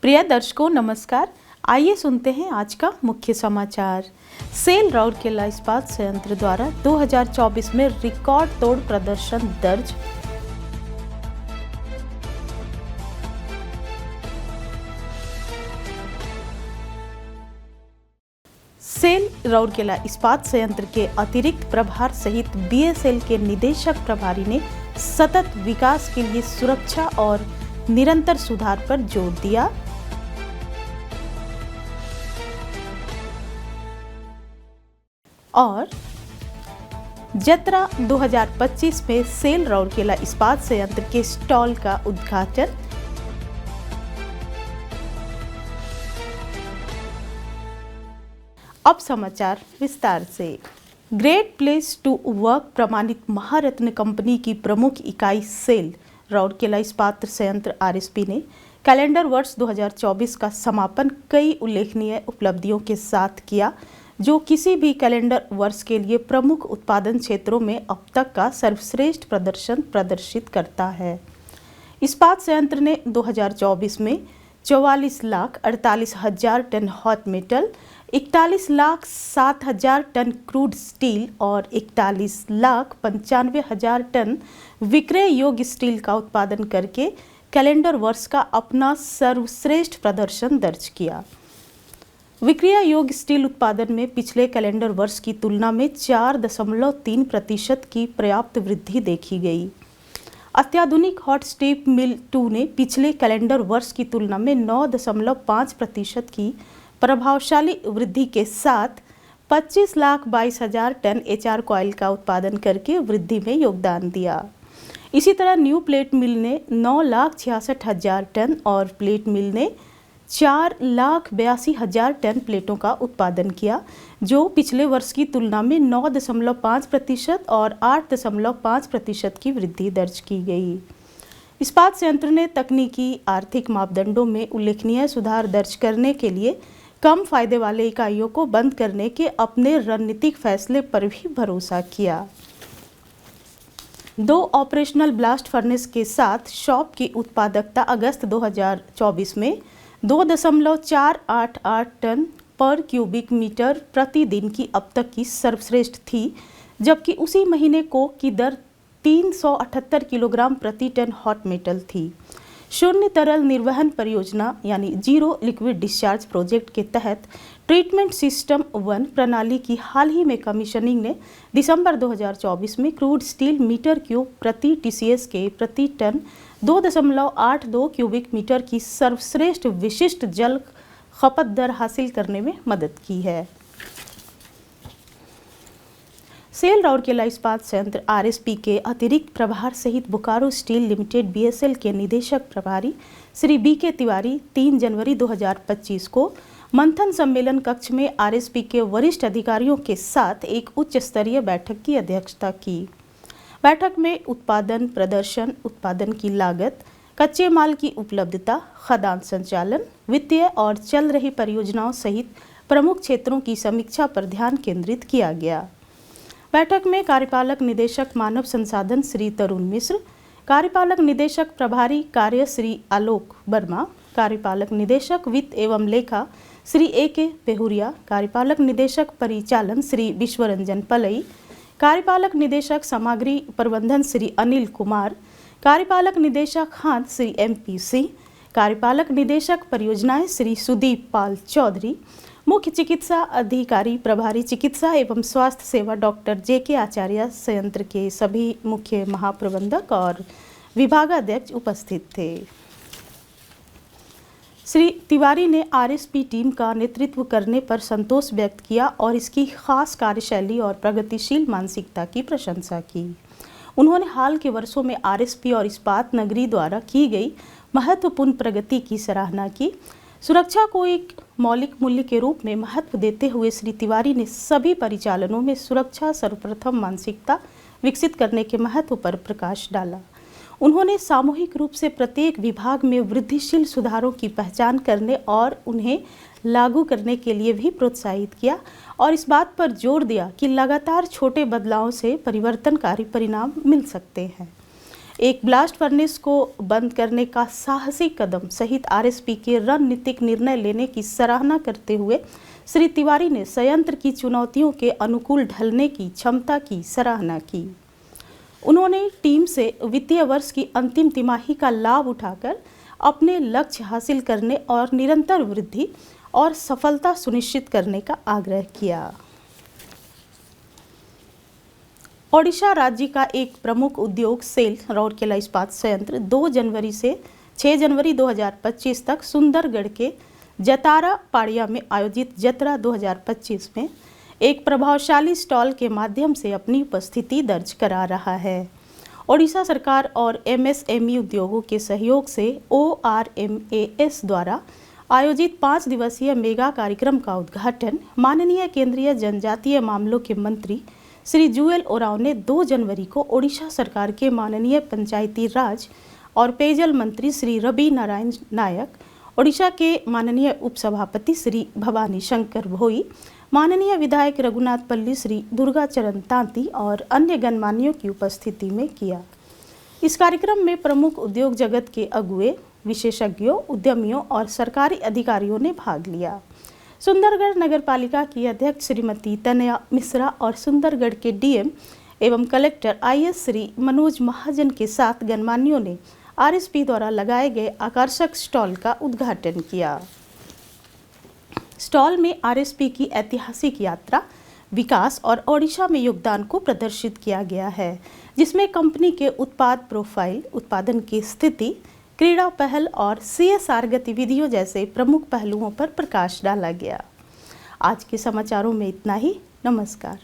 प्रिय दर्शकों नमस्कार। आइए सुनते हैं आज का मुख्य समाचार। सेल राउरकेला इस्पात संयंत्र द्वारा 2024 में रिकॉर्ड तोड़ प्रदर्शन दर्ज। सेल राउरकेला इस्पात संयंत्र के अतिरिक्त प्रभार सहित बीएसएल के निदेशक प्रभारी ने सतत विकास के लिए सुरक्षा और निरंतर सुधार पर जोर दिया। और जत्रा 2025 में सेल राउरकेला इस्पात संयंत्र के स्टॉल का उद्घाटन। अब समाचार विस्तार से। ग्रेट प्लेस टू वर्क प्रमाणित महारत्न कंपनी की प्रमुख इकाई सेल राउरकेला इस्पात संयंत्र आरएसपी ने कैलेंडर वर्ष 2024 का समापन कई उल्लेखनीय उपलब्धियों के साथ किया, जो किसी भी कैलेंडर वर्ष के लिए प्रमुख उत्पादन क्षेत्रों में अब तक का सर्वश्रेष्ठ प्रदर्शन प्रदर्शित करता है। इस्पात संयंत्र ने 2024 में 44,48,000 tonne hot metal, 41,07,000 tonne crude steel और 41,95,000 टन विक्रय योग्य स्टील का उत्पादन करके कैलेंडर वर्ष का अपना सर्वश्रेष्ठ प्रदर्शन दर्ज किया। विक्रय योग्य स्टील उत्पादन में पिछले कैलेंडर वर्ष की तुलना में 4.3% की पर्याप्त वृद्धि देखी गई। अत्याधुनिक हॉट स्ट्रिप मिल 2 ने पिछले कैलेंडर वर्ष की तुलना में 9.5% की प्रभावशाली वृद्धि के साथ 25,22,000 टन एचआर कॉइल का उत्पादन करके वृद्धि में योगदान दिया। इसी तरह न्यू प्लेट मिल ने 9,66,000 टन और प्लेट मिल ने 4,82,000 टन प्लेटों का उत्पादन किया, जो पिछले वर्ष की तुलना में 9.5% और 8.5% की वृद्धि दर्ज की गई। इस्पात संयंत्र ने तकनीकी आर्थिक मापदंडों में उल्लेखनीय सुधार दर्ज करने के लिए कम फायदे वाले इकाइयों को बंद करने के अपने रणनीतिक फैसले पर भी भरोसा किया। 2 ऑपरेशनल ब्लास्ट फर्नेस के साथ शॉप की उत्पादकता अगस्त 2024 में 2.488 टन पर क्यूबिक मीटर प्रतिदिन की अब तक की सर्वश्रेष्ठ थी, जबकि उसी महीने कोक की दर 378 किलोग्राम प्रति टन हॉट मेटल थी। शून्य तरल निर्वहन परियोजना यानी जीरो लिक्विड डिस्चार्ज प्रोजेक्ट के तहत ट्रीटमेंट सिस्टम 1 प्रणाली की हाल ही में कमीशनिंग ने दिसंबर 2024 में क्रूड स्टील मीटर क्यूब प्रति टीसीएस के प्रति टन 2.82 क्यूबिक मीटर की सर्वश्रेष्ठ विशिष्ट जल खपत दर हासिल करने में मदद की है। सेल राउरकेला इस्पात संयंत्र आरएसपी के अतिरिक्त प्रभार सहित बोकारो स्टील लिमिटेड बीएसएल के निदेशक प्रभारी श्री बीके तिवारी 3 जनवरी 2025 को मंथन सम्मेलन कक्ष में आरएसपी के वरिष्ठ अधिकारियों के साथ एक उच्च स्तरीय बैठक की अध्यक्षता की। बैठक में उत्पादन प्रदर्शन, उत्पादन की लागत, कच्चे माल की उपलब्धता, खदान संचालन, वित्तीय और चल रही परियोजनाओं सहित प्रमुख क्षेत्रों की समीक्षा पर ध्यान केंद्रित किया गया। बैठक में कार्यपालक निदेशक मानव संसाधन श्री तरुण मिश्र, कार्यपालक निदेशक प्रभारी कार्य श्री आलोक वर्मा, कार्यपालक निदेशक वित्त एवं लेखा श्री ए.के. पेहुरिया, कार्यपालक निदेशक परिचालन श्री विश्वरंजन पलई, कार्यपालक निदेशक सामग्री प्रबंधन श्री अनिल कुमार, कार्यपालक निदेशक खान श्री एमपी, कार्यपालक निदेशक परियोजनाएं श्री सुदीप पाल चौधरी, मुख्य चिकित्सा अधिकारी प्रभारी चिकित्सा एवं स्वास्थ्य सेवा डॉक्टर जे.के. आचार्य, संयंत्र के सभी मुख्य महाप्रबंधक और विभागाध्यक्ष उपस्थित थे। श्री तिवारी ने आरएसपी टीम का नेतृत्व करने पर संतोष व्यक्त किया और इसकी खास कार्यशैली और प्रगतिशील मानसिकता की प्रशंसा की। उन्होंने हाल के वर्षों में आरएसपी और इस्पात नगरी द्वारा की गई महत्वपूर्ण प्रगति की सराहना की। सुरक्षा को एक मौलिक मूल्य के रूप में महत्व देते हुए श्री तिवारी ने सभी परिचालनों में सुरक्षा सर्वप्रथम मानसिकता विकसित करने के महत्व पर प्रकाश डाला। उन्होंने सामूहिक रूप से प्रत्येक विभाग में वृद्धिशील सुधारों की पहचान करने और उन्हें लागू करने के लिए भी प्रोत्साहित किया और इस बात पर जोर दिया कि लगातार छोटे बदलावों से परिवर्तनकारी परिणाम मिल सकते हैं। एक ब्लास्ट फर्नेस को बंद करने का साहसी कदम सहित आरएसपी के रणनीतिक निर्णय लेने की सराहना करते हुए श्री तिवारी ने संयंत्र की चुनौतियों के अनुकूल ढलने की क्षमता की सराहना की। उन्होंने टीम से वित्तीय वर्ष की अंतिम तिमाही का लाभ उठाकर अपने लक्ष्य हासिल करने और निरंतर वृद्धि और सफलता सुनिश्चित करने का आग्रह किया। ओडिशा राज्य का एक प्रमुख उद्योग सेल राउरकेला इस्पात संयंत्र 2 जनवरी से 6 जनवरी 2025 तक सुंदरगढ़ के जतारा पाड़िया में आयोजित जतरा 2025 में एक प्रभावशाली स्टॉल के माध्यम से अपनी उपस्थिति दर्ज करा रहा है। ओडिशा सरकार और एमएसएमई उद्योगों के सहयोग से ORMAS द्वारा आयोजित 5 दिवसीय मेगा कार्यक्रम का उद्घाटन माननीय केंद्रीय जनजातीय मामलों के मंत्री श्री जुएल ओरांव ने 2 जनवरी को ओडिशा सरकार के माननीय पंचायती राज और पेयजल मंत्री श्री रवि नारायण नायक, ओडिशा के माननीय उपसभापति श्री भवानी शंकर भोई, माननीय विधायक रघुनाथपल्ली श्री दुर्गाचरण तांती और अन्य गणमान्यों की उपस्थिति में किया। इस कार्यक्रम में प्रमुख उद्योग जगत के अगुए, विशेषज्ञों, उद्यमियों और सरकारी अधिकारियों ने भाग लिया। सुंदरगढ़ नगरपालिका की अध्यक्ष श्रीमती तनया मिश्रा और सुंदरगढ़ के डीएम एवं कलेक्टर IS श्री मनोज महाजन के साथ गणमान्यों ने आरएसपी द्वारा लगाए गए आकर्षक स्टॉल का उद्घाटन किया। स्टॉल में आरएसपी की ऐतिहासिक यात्रा, विकास और ओडिशा में योगदान को प्रदर्शित किया गया है, जिसमें कंपनी के उत्पाद प्रोफाइल, उत्पादन की स्थिति, क्रीड़ा पहल और CSR गतिविधियों जैसे प्रमुख पहलुओं पर प्रकाश डाला गया। आज के समाचारों में इतना ही। नमस्कार।